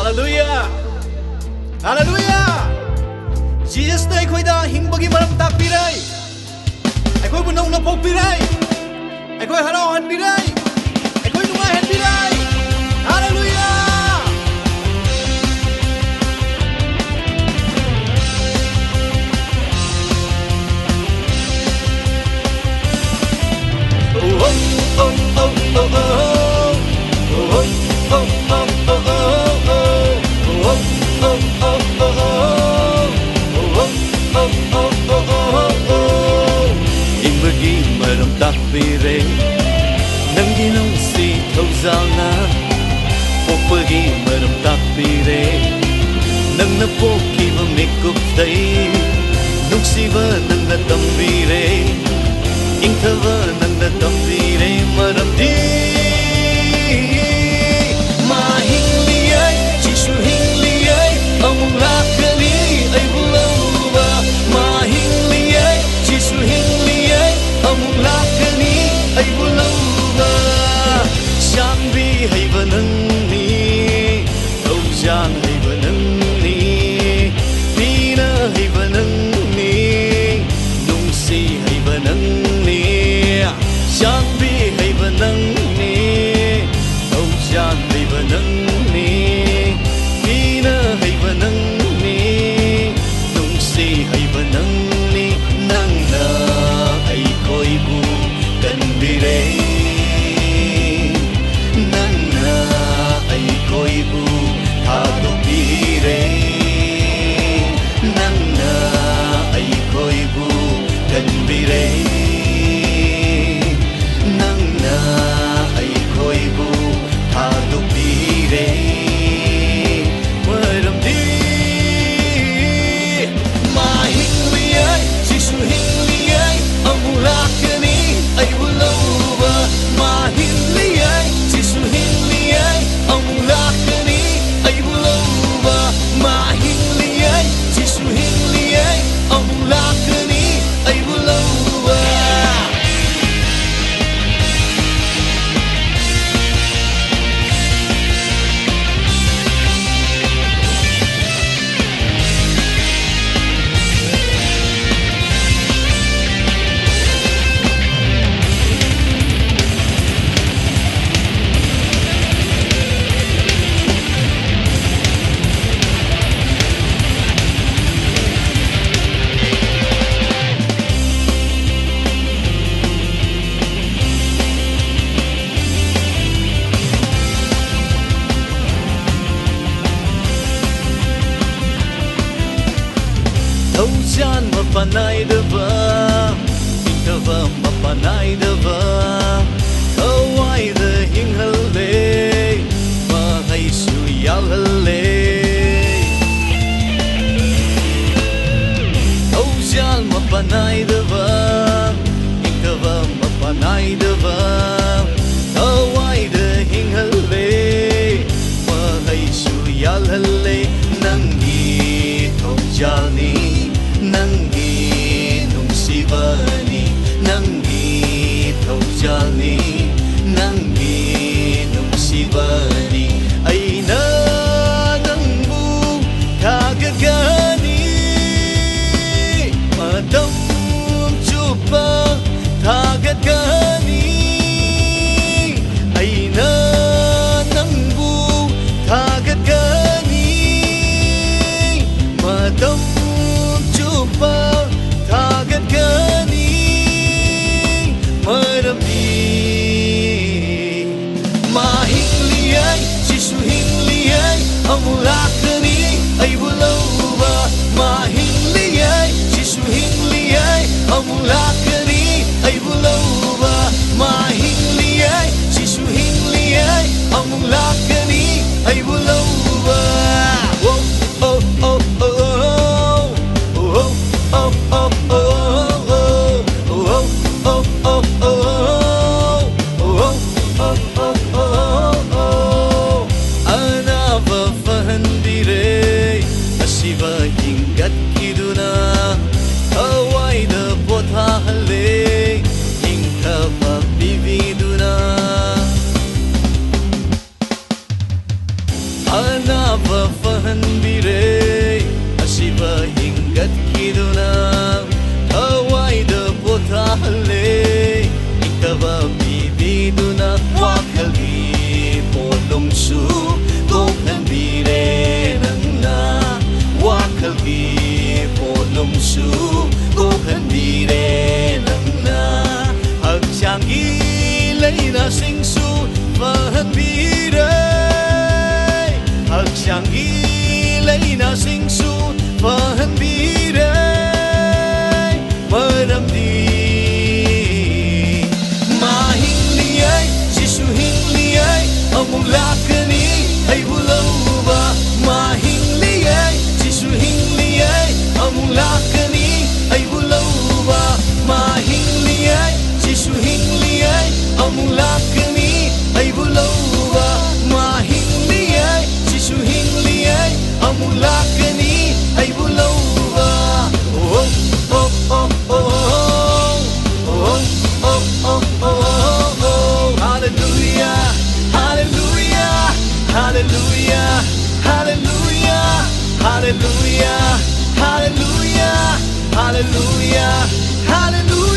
Hallelujah Hallelujah Jesus này khôi đa hình bagi maram tak pirai ai khôi bunong na pok pirai ai khôi haro han pirai ai khôi nunga han pirai Hallelujah oh oh oh oh oh oh oh takbire nang ginong si kauzana popagi maram takbire nang napoki mamikup tay nung siva nang natambire ingtava nang natambire maram di mahing liyay jisu hing liyay among lakali ay bulawa mahing liyay jisu hing liyay among lakani ay bulawa Shambi hay banang ni Kaujan hay banang ni Pina hay banang ni Nungsi hay banang ni Shambi hay banang ni Kaujan hay banang ni Pina hay banang ni Nungsi hay banang ni Nang na ay ko'y bukan bire Nang na ay ko'y bukado bire Nang na ay ko'y bukan bire Nang na ay ko'y bukado bire Maram di mahing liyay sisuhing liyay among lakani ay bulawa mahing liyay sisuhing liyay among lakani ay bulawa mahing liyay sisuhing liyay among lakani ay bulawa Kaujan mapanay dava Ingkava mapanay dava Kaway da hinghale Mahay suyal hale Kaujan mapanay dava Ingkava mapanay dava Kaway da hinghale Mahay suyal hale Nanggi kaujalni Nanggi nung sivani Nanggi taujani Nanggi nung sivani Ay na nangbu kagagani Madam chupa kagagani Ay na nangbu kagagani Madam chupa tagat gani maram di mahing liyay sisuhing liyay among lakani ay bulawa mahing liyay sisuhing liyay among lakani ay bulawa mahing liyay sisuhing liyay among lakani ay bulawa oh oh oh oh hinggat kiduna away da botha hale hingka pabividuna su cô thân đi để nâng na hak chàng ghi lấy na sinh su và hân bi đây hak chàng ghi lấy na sinh su và hân bi đây mơ đâm đi mà hình li ấy Giêsu hình li ấy ông lạc ni hay bu lâu ba mà hình li ấy Giêsu hình li ấy ông lạc ni hay bu lâu ba mà hình li ấy Giêsu hình li ấy ông lạc ni hay bu lâu ba mà hình li ấy Giêsu hình li ấy ông lạc ni hay bu lâu ba oh oh oh oh oh oh oh oh oh hallelujah hallelujah hallelujah hallelujah hallelujah hallelujah hallelujah hallelujah